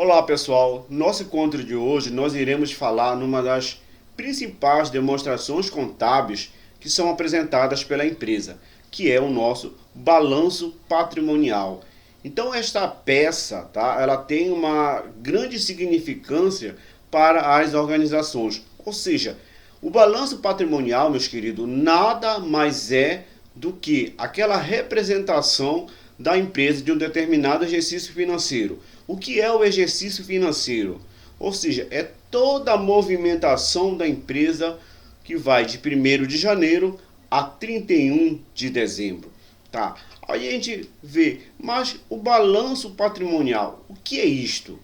Olá pessoal, nosso encontro de hoje nós iremos falar numa das principais demonstrações contábeis que são apresentadas pela empresa, que é o nosso balanço patrimonial. Então esta peça, ela tem uma grande significância para as organizações, ou seja, o balanço patrimonial, meus queridos, nada mais é do que aquela representação da empresa de um determinado exercício financeiro. O que é o exercício financeiro? Ou seja, é toda a movimentação da empresa que vai de 1º de janeiro a 31 de dezembro. Tá? Aí a gente vê, mas o balanço patrimonial, o que é isto?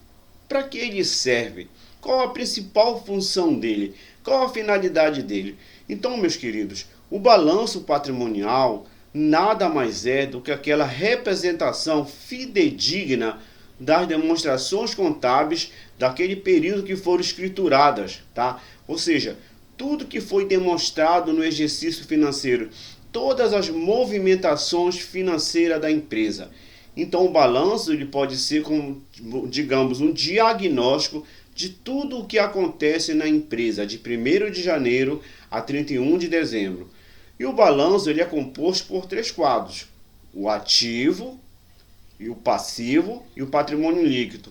Para que ele serve? Qual a principal função dele? Qual a finalidade dele? Então, meus queridos, o balanço patrimonial nada mais é do que aquela representação fidedigna das demonstrações contábeis daquele período que foram escrituradas, tá? Ou seja, tudo que foi demonstrado no exercício financeiro, todas as movimentações financeiras da empresa. Então o balanço ele pode ser como, digamos, um diagnóstico de tudo o que acontece na empresa de 1º de janeiro a 31 de dezembro. E o balanço ele é composto por 3 quadros: o ativo, e o passivo e o patrimônio líquido.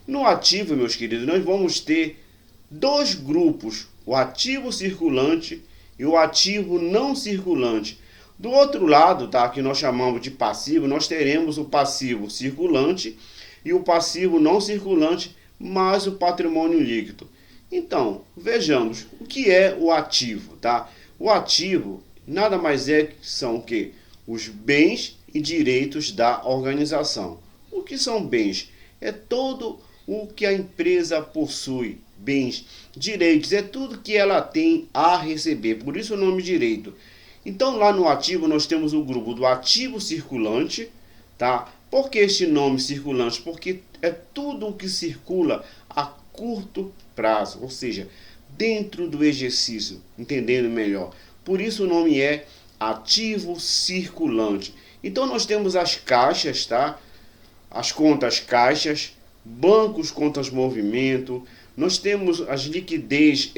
No ativo, meus queridos, nós vamos ter 2 grupos, o ativo circulante e o ativo não circulante. Do outro lado, tá, que nós chamamos de passivo, nós teremos o passivo circulante e o passivo não circulante, mais o patrimônio líquido. Então, vejamos o que é o ativo, tá? O ativo nada mais é que são o quê? Os bens e direitos da organização. O que são bens? É todo o que a empresa possui. Bens, direitos, é tudo que ela tem a receber. Por isso o nome direito. Então lá no ativo nós temos o grupo do ativo circulante, tá? Por que este nome circulante? Porque é tudo o que circula a curto prazo, ou seja, dentro do exercício, entendendo melhor. Por isso o nome é ativo circulante. Então nós temos as caixas, tá? As contas caixas, bancos contas movimento, nós temos as liquidez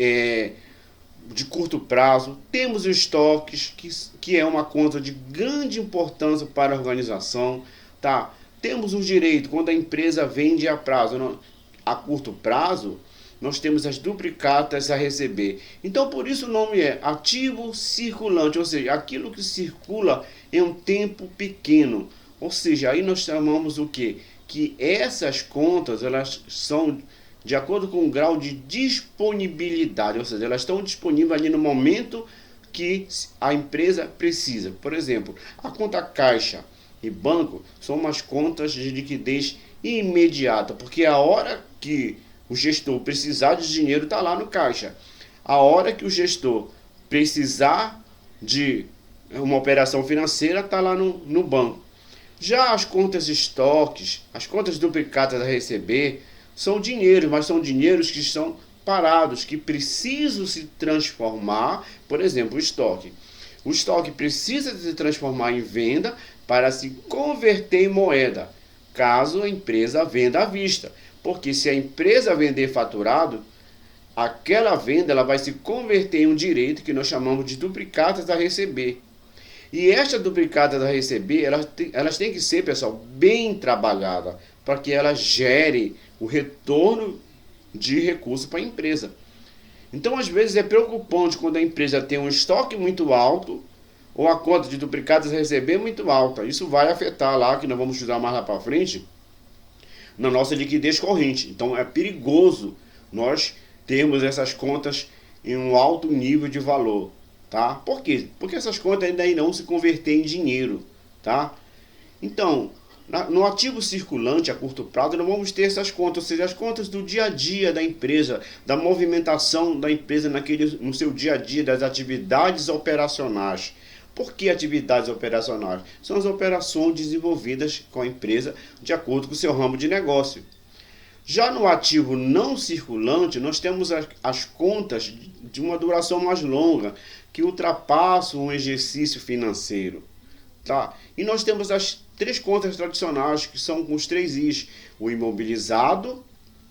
de curto prazo, temos os estoques, que é uma conta de grande importância para a organização, tá? Temos o direito, quando a empresa vende a prazo, a curto prazo, nós temos as duplicatas a receber. Então, por isso o nome é ativo circulante, ou seja, aquilo que circula em um tempo pequeno. Ou seja, aí nós chamamos o quê? Que essas contas, elas são de acordo com o grau de disponibilidade, ou seja, elas estão disponíveis ali no momento que a empresa precisa. Por exemplo, a conta caixa e banco são umas contas de liquidez imediata, porque a hora que o gestor precisar de dinheiro está lá no caixa. A hora que o gestor precisar de uma operação financeira está lá no banco. Já as contas estoques, as contas duplicadas a receber, são dinheiros, mas são dinheiros que estão parados, que precisam se transformar, por exemplo, o estoque. O estoque precisa se transformar em venda para se converter em moeda, caso a empresa venda à vista. Porque se a empresa vender faturado, aquela venda ela vai se converter em um direito que nós chamamos de duplicatas a receber. E estas duplicatas a receber, elas têm que ser, pessoal, bem trabalhadas, para que elas gerem o retorno de recursos para a empresa. Então, às vezes, é preocupante quando a empresa tem um estoque muito alto ou a conta de duplicatas a receber muito alta. Isso vai afetar lá, que nós vamos estudar mais lá para frente, na nossa liquidez corrente. Então é perigoso nós termos essas contas em um alto nível de valor, tá? Por quê? Porque essas contas ainda irão se converter em dinheiro, tá? Então, no ativo circulante a curto prazo, nós vamos ter essas contas, ou seja, as contas do dia a dia da empresa, da movimentação da empresa no seu dia a dia, das atividades operacionais. Por que atividades operacionais? São as operações desenvolvidas com a empresa de acordo com o seu ramo de negócio. Já no ativo não circulante, nós temos as contas de uma duração mais longa, que ultrapassam um exercício financeiro. Tá? E nós temos as 3 contas tradicionais, que são com os 3 Is: o imobilizado,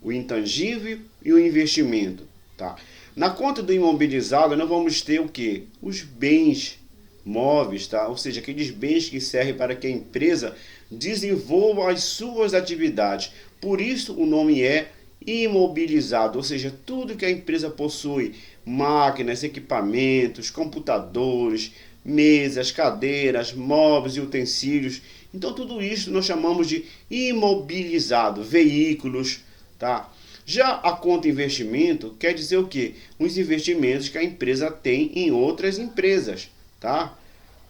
o intangível e o investimento, tá? Na conta do imobilizado, nós vamos ter o quê? Os bens móveis, tá? Ou seja, aqueles bens que servem para que a empresa desenvolva as suas atividades. Por isso o nome é imobilizado, ou seja, tudo que a empresa possui, máquinas, equipamentos, computadores, mesas, cadeiras, móveis e utensílios. Então tudo isso nós chamamos de imobilizado, veículos, tá? Já a conta investimento quer dizer o quê? Os investimentos que a empresa tem em outras empresas, tá?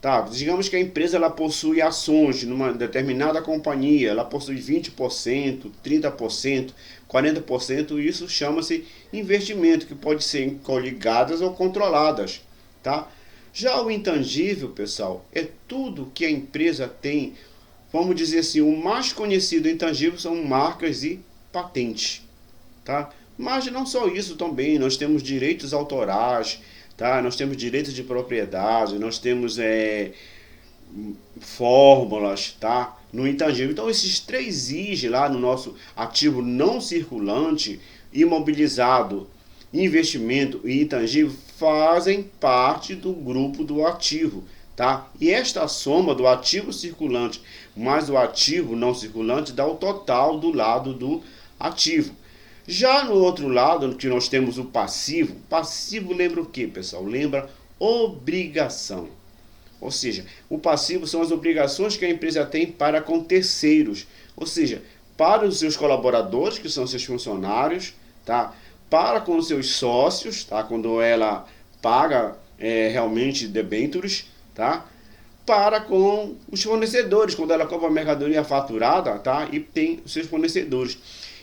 Tá, digamos que a empresa ela possui ações numa determinada companhia, ela possui 20%, 30%, 40%, isso chama-se investimento, que pode ser coligadas ou controladas, tá? Já o intangível, pessoal, é tudo que a empresa tem, vamos dizer assim, o mais conhecido intangível são marcas e patentes, tá? Mas não só isso também, nós temos direitos autorais, tá? Nós temos direitos de propriedade, nós temos fórmulas, tá? No intangível. Então esses três Is lá no nosso ativo não circulante, imobilizado, investimento e intangível fazem parte do grupo do ativo, tá? E esta soma do ativo circulante mais o ativo não circulante dá o total do lado do ativo. Já no outro lado, que nós temos o passivo, passivo lembra o que, pessoal? Lembra obrigação. Ou seja, o passivo são as obrigações que a empresa tem para com terceiros. Ou seja, para os seus colaboradores, que são seus funcionários, tá? Para com os seus sócios, tá? Quando ela paga realmente debêntures, tá? Para com os fornecedores, quando ela compra mercadoria faturada, tá? E tem os seus fornecedores.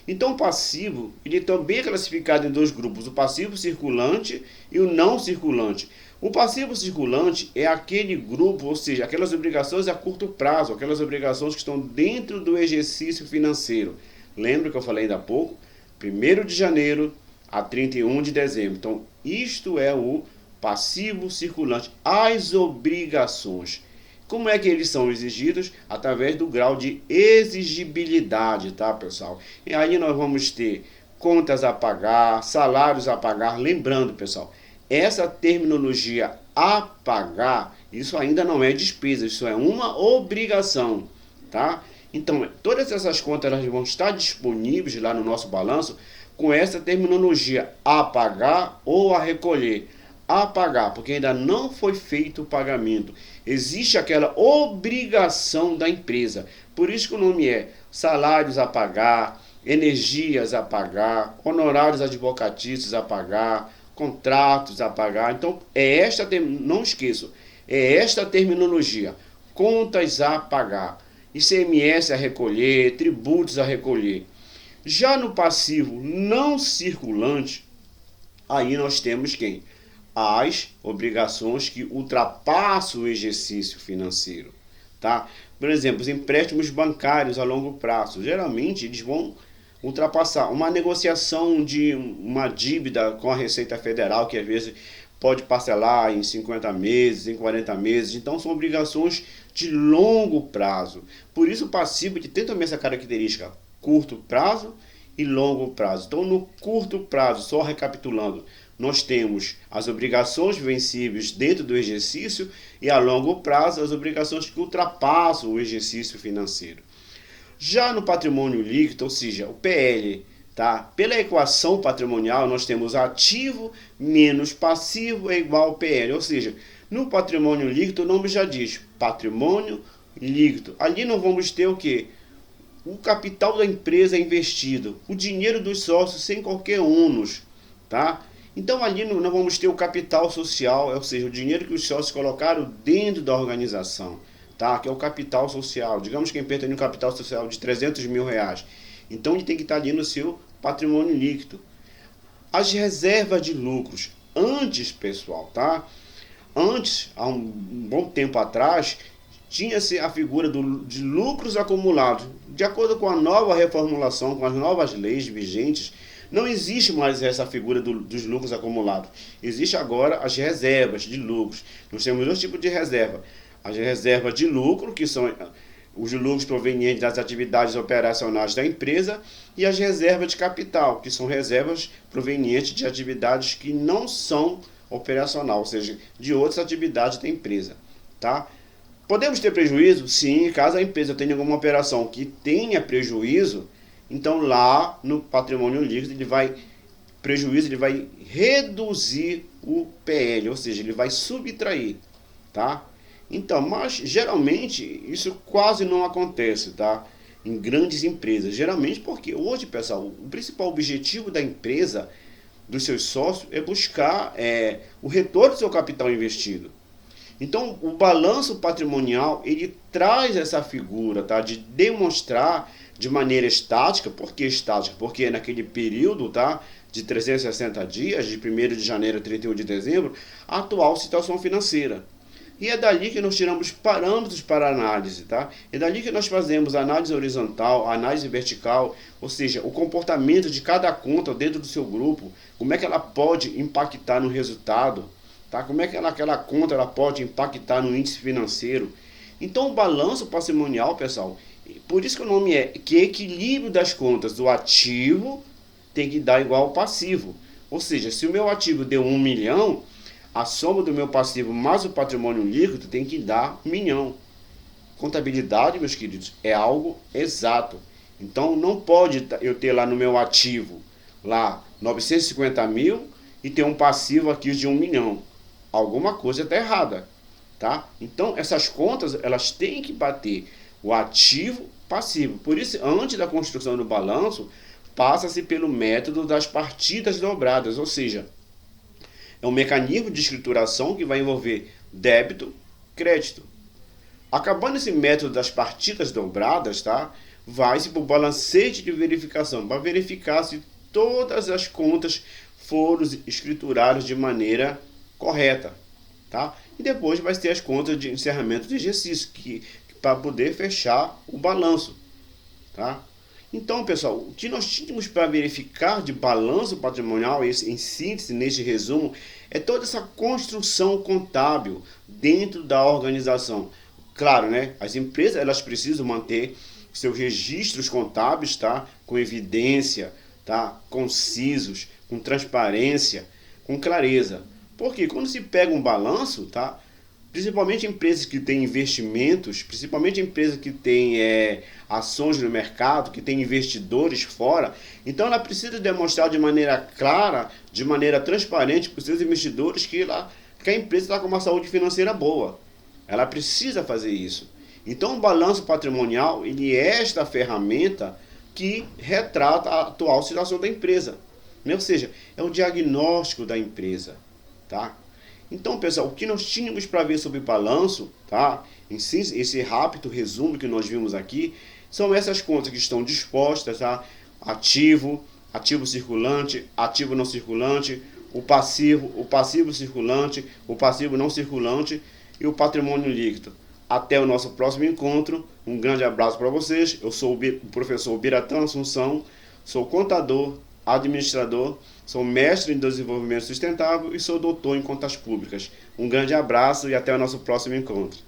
Então o passivo, ele também é classificado em dois grupos, o passivo circulante e o não circulante. O passivo circulante é aquele grupo, ou seja, aquelas obrigações a curto prazo, aquelas obrigações que estão dentro do exercício financeiro. Lembra que eu falei ainda há pouco? 1º de janeiro a 31 de dezembro. Então, isto é o passivo circulante, as obrigações. Como é que eles são exigidos? Através do grau de exigibilidade, tá, pessoal? E aí nós vamos ter contas a pagar, salários a pagar. Lembrando, pessoal, essa terminologia a pagar, isso ainda não é despesa, isso é uma obrigação, tá? Então, todas essas contas elas vão estar disponíveis lá no nosso balanço com essa terminologia a pagar ou a recolher. A pagar, porque ainda não foi feito o pagamento. Existe aquela obrigação da empresa. Por isso que o nome é salários a pagar, energias a pagar, honorários advocatícios a pagar, contratos a pagar. Então, não esqueçam, é esta terminologia. Contas a pagar, ICMS a recolher, tributos a recolher. Já no passivo não circulante, aí nós temos quem? As obrigações que ultrapassam o exercício financeiro, tá? Por exemplo, os empréstimos bancários a longo prazo, geralmente eles vão ultrapassar uma negociação de uma dívida com a Receita Federal, que às vezes pode parcelar em 50 meses, em 40 meses, então são obrigações de longo prazo. Por isso o passivo tem também essa característica, curto prazo e longo prazo. Então no curto prazo, só recapitulando, nós temos as obrigações vencíveis dentro do exercício e a longo prazo as obrigações que ultrapassam o exercício financeiro. Já no patrimônio líquido, ou seja, o PL, tá? Pela equação patrimonial nós temos ativo menos passivo é igual ao PL, ou seja, no patrimônio líquido o nome já diz, patrimônio líquido. Ali nós vamos ter o quê? O capital da empresa investido, o dinheiro dos sócios sem qualquer ônus, tá? Então ali nós vamos ter o capital social, ou seja, o dinheiro que os sócios colocaram dentro da organização, tá? Que é o capital social. Digamos que a empresa tem um capital social de 300 mil reais. Então ele tem que estar ali no seu patrimônio líquido. As reservas de lucros. Antes, pessoal, tá? Antes, há um bom tempo atrás, tinha-se a figura de lucros acumulados. De acordo com a nova reformulação, com as novas leis vigentes, não existe mais essa figura dos lucros acumulados. Existe agora as reservas de lucros. Nós temos dois tipos de reserva. As reservas de lucro, que são os lucros provenientes das atividades operacionais da empresa e as reservas de capital, que são reservas provenientes de atividades que não são operacional, ou seja, de outras atividades da empresa, tá? Podemos ter prejuízo? Sim, caso a empresa tenha alguma operação que tenha prejuízo, então lá no patrimônio líquido ele vai reduzir o PL, ou seja, ele vai subtrair, tá? Então, mas geralmente isso quase não acontece, tá? Em grandes empresas, geralmente porque hoje, pessoal, o principal objetivo da empresa, dos seus sócios, é buscar o retorno do seu capital investido. Então, o balanço patrimonial, ele traz essa figura, tá, de demonstrar de maneira estática. Por que estática? Porque naquele período, tá, de 360 dias, de 1º de janeiro a 31 de dezembro, a atual situação financeira. E é dali que nós tiramos parâmetros para análise, tá? É dali que nós fazemos análise horizontal, análise vertical, ou seja, o comportamento de cada conta dentro do seu grupo, como é que ela pode impactar no resultado, tá? Como é que aquela conta ela pode impactar no índice financeiro. Então o balanço patrimonial, pessoal, por isso que o nome é que equilíbrio das contas do ativo tem que dar igual ao passivo. Ou seja, se o meu ativo deu 1 milhão, a soma do meu passivo mais o patrimônio líquido tem que dar 1 milhão. Contabilidade, meus queridos, é algo exato. Então não pode eu ter lá no meu ativo lá 950 mil e ter um passivo aqui de 1 milhão. Alguma coisa está errada, tá? Então essas contas elas têm que bater o ativo passivo. Por isso, antes da construção do balanço, passa-se pelo método das partidas dobradas, ou seja, é um mecanismo de escrituração que vai envolver débito, crédito. Acabando esse método das partidas dobradas, tá? Vai-se para o balancete de verificação, para verificar se todas as contas foram escrituradas de maneira correta, tá? E depois vai ter as contas de encerramento de exercício, para poder fechar o balanço, tá? Então, pessoal, o que nós tínhamos para verificar de balanço patrimonial, em síntese, neste resumo, é toda essa construção contábil dentro da organização. Claro, né? As empresas elas precisam manter seus registros contábeis, tá? Com evidência, tá? Concisos, com transparência, com clareza. Porque quando se pega um balanço, tá? Principalmente empresas que têm investimentos, principalmente empresas que têm ações no mercado, que têm investidores fora, então ela precisa demonstrar de maneira clara, de maneira transparente para os seus investidores que a empresa está com uma saúde financeira boa. Ela precisa fazer isso. Então o balanço patrimonial, ele é esta ferramenta que retrata a atual situação da empresa, né? Ou seja, é o diagnóstico da empresa, tá? Então, pessoal, o que nós tínhamos para ver sobre balanço, tá? Esse rápido resumo que nós vimos aqui, são essas contas que estão dispostas, tá? Ativo, ativo circulante, ativo não circulante, o passivo circulante, o passivo não circulante e o patrimônio líquido. Até o nosso próximo encontro. Um grande abraço para vocês. Eu sou o professor Biratã Assunção, sou contador, administrador, sou mestre em desenvolvimento sustentável e sou doutor em contas públicas. Um grande abraço e até o nosso próximo encontro.